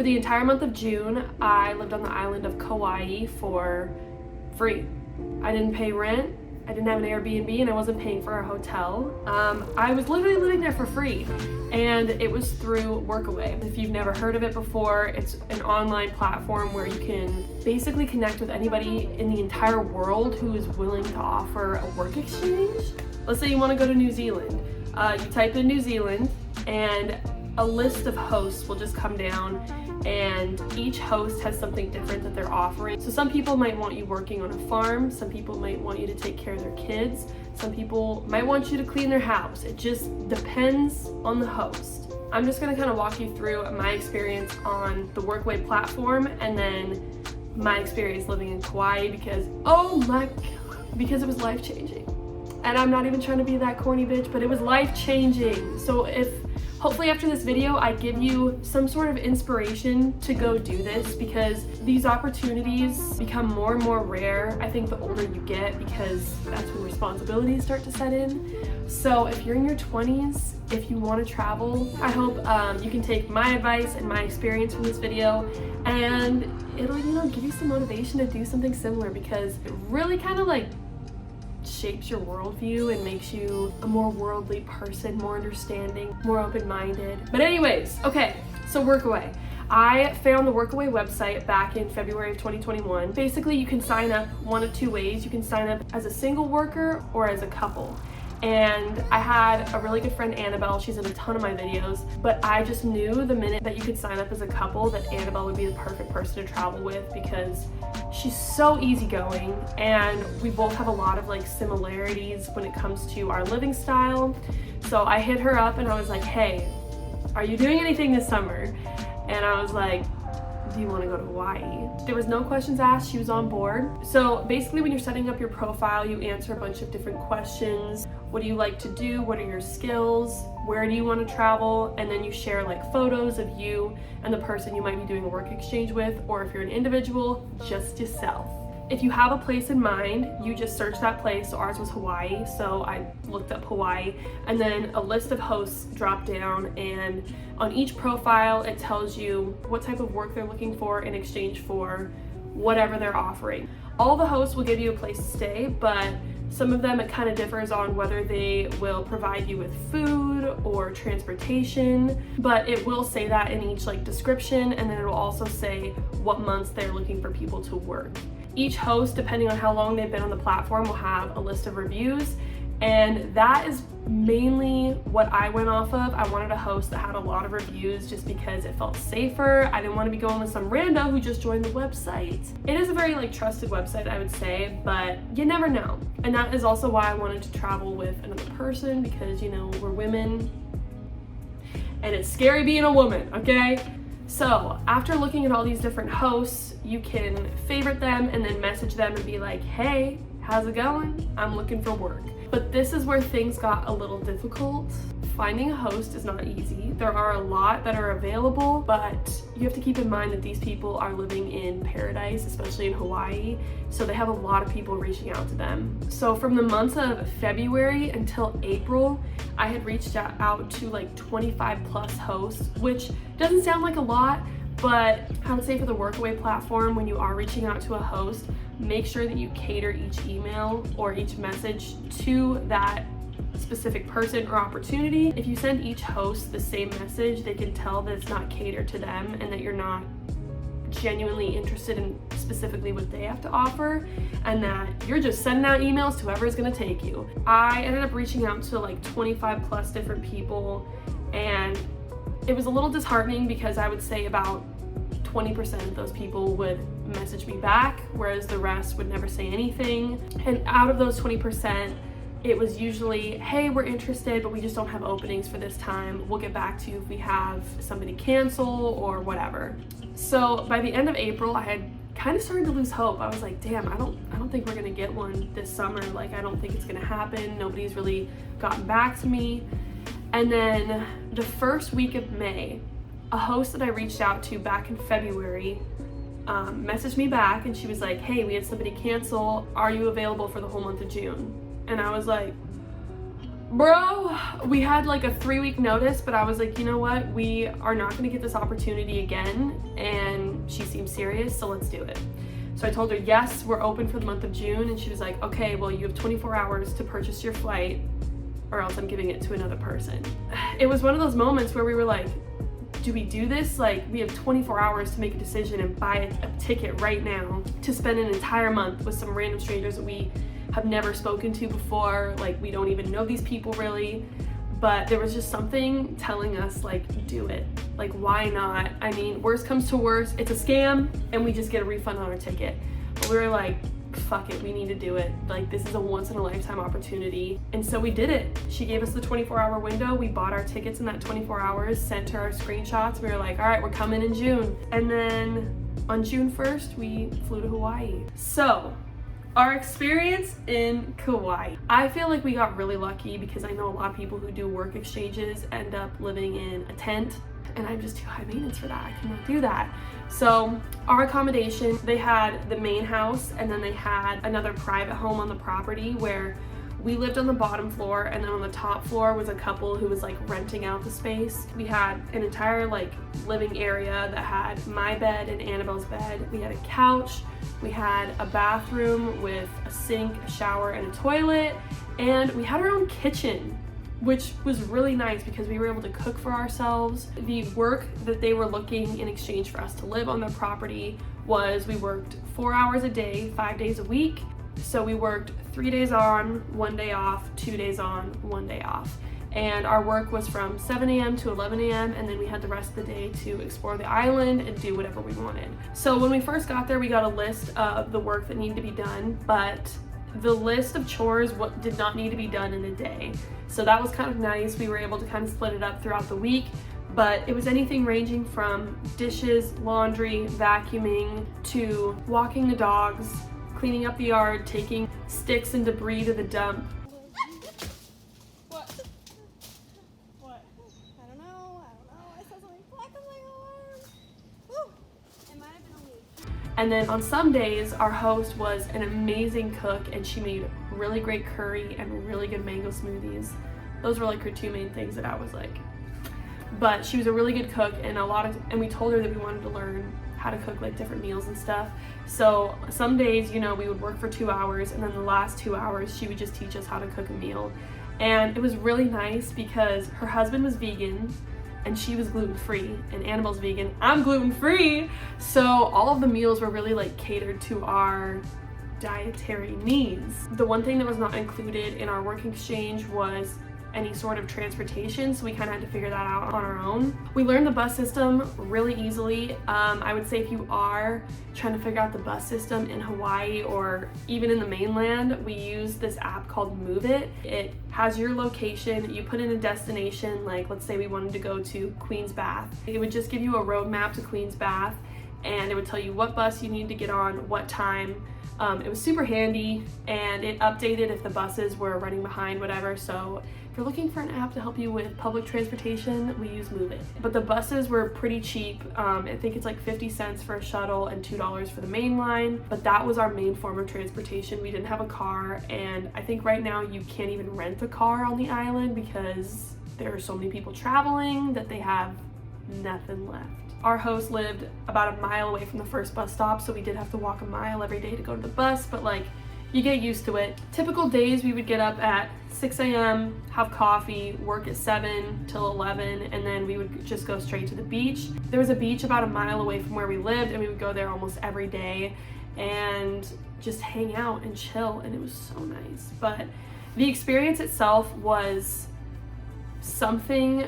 For the entire month of June, I lived on the island of Kauai for free. I didn't pay rent, I didn't have an Airbnb, and I wasn't paying for a hotel. I was literally living there for free, and it was through Workaway. If you've never heard of it before, it's an online platform where you can basically connect with anybody in the entire world who is willing to offer a work exchange. Let's say you want to go to New Zealand. You type in New Zealand, and a list of hosts will just come down, and each host has something different that they're offering. So some people might want you working on a farm, some people might want you to take care of their kids, some people might want you to clean their house. It just depends on the host. I'm just gonna kind of walk you through my experience on the Workaway platform and then my experience living in Kauai because, oh my God, because it was life-changing. And I'm not even trying to be that corny bitch, but it was life-changing. So hopefully after this video, I give you some sort of inspiration to go do this because these opportunities become more and more rare, I think, the older you get because that's when responsibilities start to set in. So if you're in your 20s, if you want to travel, I hope you can take my advice and my experience from this video and it'll, give you some motivation to do something similar because it really kind of like shapes your worldview and makes you a more worldly person, more understanding, more open-minded. But anyways, okay, so Workaway. I found the Workaway website back in February of 2021. Basically, you can sign up one of two ways. You can sign up as a single worker or as a couple. And I had a really good friend, Annabelle. She's in a ton of my videos, but I just knew the minute that you could sign up as a couple that Annabelle would be the perfect person to travel with because she's so easygoing and we both have a lot of like similarities when it comes to our living style. So I hit her up and I was like, hey, are you doing anything this summer? And I was like, do you want to go to Hawaii? There was no questions asked, she was on board. So basically when you're setting up your profile, you answer a bunch of different questions. What do you like to do? What are your skills? Where do you want to travel? And then you share like photos of you and the person you might be doing a work exchange with, or if you're an individual, just yourself. If you have a place in mind, you just search that place. So ours was Hawaii, so I looked up Hawaii, and then a list of hosts dropped down, and on each profile it tells you what type of work they're looking for in exchange for whatever they're offering. All the hosts will give you a place to stay, but some of them it kind of differs on whether they will provide you with food or transportation, but it will say that in each like description, and then it will also say what months they're looking for people to work. Each host, depending on how long they've been on the platform, will have a list of reviews, and that is mainly what I went off of. I wanted a host that had a lot of reviews just because it felt safer. I didn't want to be going with some rando who just joined the website. It is a very like trusted website, I would say, but you never know. And that is also why I wanted to travel with another person because, we're women and it's scary being a woman, okay? So after looking at all these different hosts, you can favorite them and then message them and be like, hey, how's it going? I'm looking for work. But this is where things got a little difficult. Finding a host is not easy. There are a lot that are available, but you have to keep in mind that these people are living in paradise, especially in Hawaii, so they have a lot of people reaching out to them. So from the months of February until April, I had reached out to like 25 plus hosts, which doesn't sound like a lot, but I would say for the Workaway platform, when you are reaching out to a host, make sure that you cater each email or each message to that specific person or opportunity. If you send each host the same message, they can tell that it's not catered to them and that you're not genuinely interested in specifically what they have to offer and that you're just sending out emails to whoever is going to take you. I ended up reaching out to like 25 plus different people, and it was a little disheartening because I would say about 20% of those people would message me back, whereas the rest would never say anything. And out of those 20%, it was usually, hey, we're interested, but we just don't have openings for this time. We'll get back to you if we have somebody cancel or whatever. So by the end of April, I had kind of started to lose hope. I was like, damn, I don't think we're gonna get one this summer. Like, I don't think it's gonna happen. Nobody's really gotten back to me. And then the first week of May, a host that I reached out to back in February messaged me back, and she was like, hey, we had somebody cancel. Are you available for the whole month of June? And I was like, Bro, we had like a 3-week notice, but I was like, you know what? We are not gonna get this opportunity again, and she seems serious, so let's do it. So I told her, yes, we're open for the month of June, and she was like, okay, well, you have 24 hours to purchase your flight, or else I'm giving it to another person. It was one of those moments where we were like, do we do this? Like, we have 24 hours to make a decision and buy a ticket right now to spend an entire month with some random strangers that we have never spoken to before. Like, we don't even know these people really, but there was just something telling us, like, do it. Like, why not? I mean, worst comes to worst, it's a scam and we just get a refund on our ticket. But we were like, fuck it, we need to do it. Like, this is a once in a lifetime opportunity. And so we did it. She gave us the 24-hour window. We bought our tickets in that 24 hours, sent her our screenshots. We were like, all right, we're coming in June. And then on June 1st, we flew to Hawaii. So our experience in Kauai. I feel like we got really lucky because I know a lot of people who do work exchanges end up living in a tent, and I'm just too high maintenance for that. I cannot do that. So our accommodation, they had the main house, and then they had another private home on the property where we lived on the bottom floor, and then on the top floor was a couple who was like renting out the space. We had an entire like living area that had my bed and Annabelle's bed. We had a couch, we had a bathroom with a sink, a shower, and a toilet, and we had our own kitchen, which was really nice because we were able to cook for ourselves. The work that they were looking in exchange for us to live on their property was we worked 4 hours a day, 5 days a week. So we worked 3 days on, 1 day off, 2 days on, 1 day off. And our work was from 7 a.m. to 11 a.m. and then we had the rest of the day to explore the island and do whatever we wanted. So when we first got there, we got a list of the work that needed to be done, but the list of chores did not need to be done in a day. So that was kind of nice. We were able to kind of split it up throughout the week, but it was anything ranging from dishes, laundry, vacuuming, to walking the dogs, cleaning up the yard, taking sticks and debris to the dump. What? What? I don't know. I saw something black on my arm. Woo! It might have been a leaf. And then on some days, our host was an amazing cook, and she made really great curry and really good mango smoothies. Those were like her two main things that I was like. But she was a really good cook, and we told her that we wanted to learn how to cook like different meals and stuff. So some days, you know, we would work for 2 hours, and then the last 2 hours she would just teach us how to cook a meal. And it was really nice because her husband was vegan and she was gluten-free, and Annabelle's vegan, I'm gluten-free. So all of the meals were really like catered to our dietary needs. The one thing that was not included in our work exchange was any sort of transportation, so we kind of had to figure that out on our own. We learned the bus system really easily. I would say if you are trying to figure out the bus system in Hawaii or even in the mainland, we use this app called Move It. It has your location, you put in a destination, like let's say we wanted to go to Queen's Bath. It would just give you a road map to Queen's Bath, and it would tell you what bus you need to get on, what time. It was super handy, and it updated if the buses were running behind, whatever. So if you're looking for an app to help you with public transportation, we use Move It. But the buses were pretty cheap. I think it's like 50 cents for a shuttle and $2 for the main line. But that was our main form of transportation. We didn't have a car, and I think right now you can't even rent a car on the island because there are so many people traveling that they have nothing left. Our host lived about a mile away from the first bus stop, so we did have to walk a mile every day to go to the bus, but like, you get used to it. Typical days, we would get up at 6 a.m., have coffee, work at 7 till 11, and then we would just go straight to the beach. There was a beach about a mile away from where we lived, and we would go there almost every day and just hang out and chill, and it was so nice. But the experience itself was something.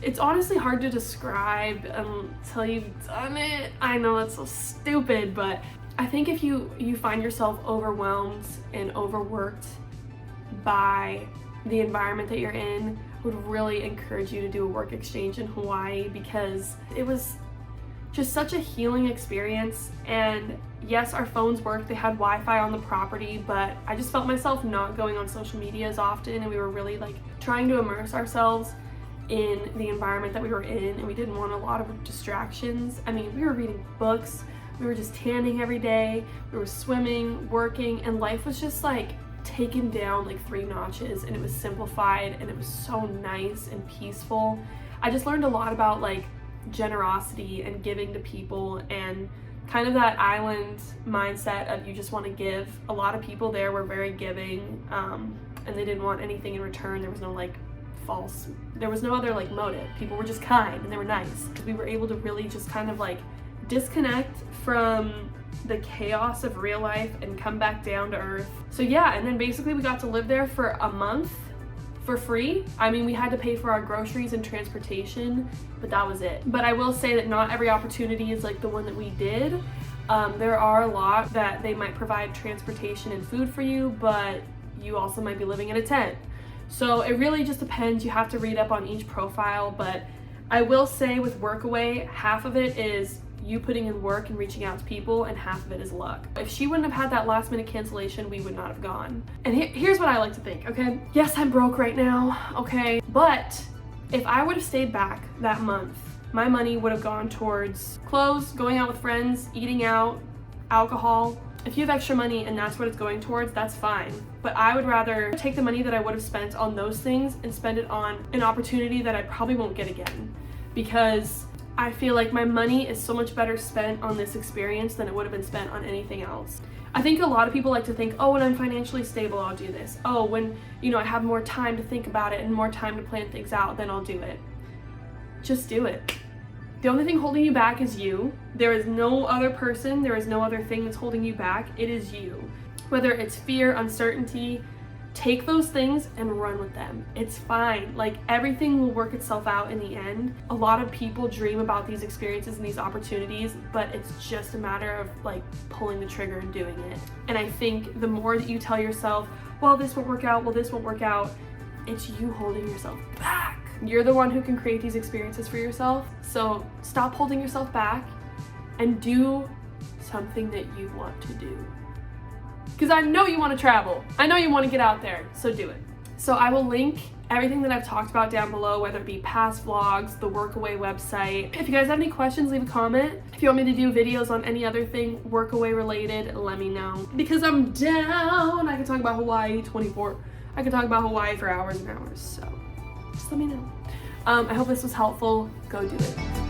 It's honestly hard to describe until you've done it. I know that's so stupid, but I think if you find yourself overwhelmed and overworked by the environment that you're in, I would really encourage you to do a work exchange in Hawaii, because it was just such a healing experience. And yes, our phones worked, they had Wi-Fi on the property, but I just felt myself not going on social media as often, and we were really like trying to immerse ourselves in the environment that we were in, and we didn't want a lot of distractions. I mean, we were reading books, we were just tanning every day, we were swimming, working, and life was just like taken down like 3 notches, and it was simplified, and it was so nice and peaceful. I just learned a lot about like generosity and giving to people, and kind of that island mindset of you just want to give. A lot of people there were very giving, and they didn't want anything in return. There was no like there was no other like motive. People were just kind and they were nice. We were able to really just kind of like disconnect from the chaos of real life and come back down to earth. So yeah, and then basically we got to live there for a month for free. I mean, we had to pay for our groceries and transportation, but that was it. But I will say that not every opportunity is like the one that we did. There are a lot that they might provide transportation and food for you, but you also might be living in a tent. So it really just depends. You have to read up on each profile, but I will say with Workaway, half of it is you putting in work and reaching out to people, and half of it is luck. If she wouldn't have had that last minute cancellation, we would not have gone. And here's what I like to think, okay? Yes, I'm broke right now, okay? But if I would have stayed back that month, my money would have gone towards clothes, going out with friends, eating out, alcohol. If you have extra money and that's what it's going towards, that's fine. But I would rather take the money that I would have spent on those things and spend it on an opportunity that I probably won't get again. Because I feel like my money is so much better spent on this experience than it would have been spent on anything else. I think a lot of people like to think, oh, when I'm financially stable, I'll do this. Oh, when, you know, I have more time to think about it and more time to plan things out, then I'll do it. Just do it. The only thing holding you back is you. There is no other person, there is no other thing that's holding you back. It is you. Whether it's fear, uncertainty, take those things and run with them. It's fine. Like, everything will work itself out in the end. A lot of people dream about these experiences and these opportunities, but it's just a matter of like pulling the trigger and doing it. And I think the more that you tell yourself, well, this won't work out, well, this won't work out, it's you holding yourself back. You're the one who can create these experiences for yourself. So stop holding yourself back and do something that you want to do. Because I know you want to travel. I know you want to get out there, so do it. So I will link everything that I've talked about down below, whether it be past vlogs, the Workaway website. If you guys have any questions, leave a comment. If you want me to do videos on any other thing Workaway related, let me know. Because I'm down. I can talk about Hawaii 24. I can talk about Hawaii for hours and hours, so just let me know. I hope this was helpful. Go do it.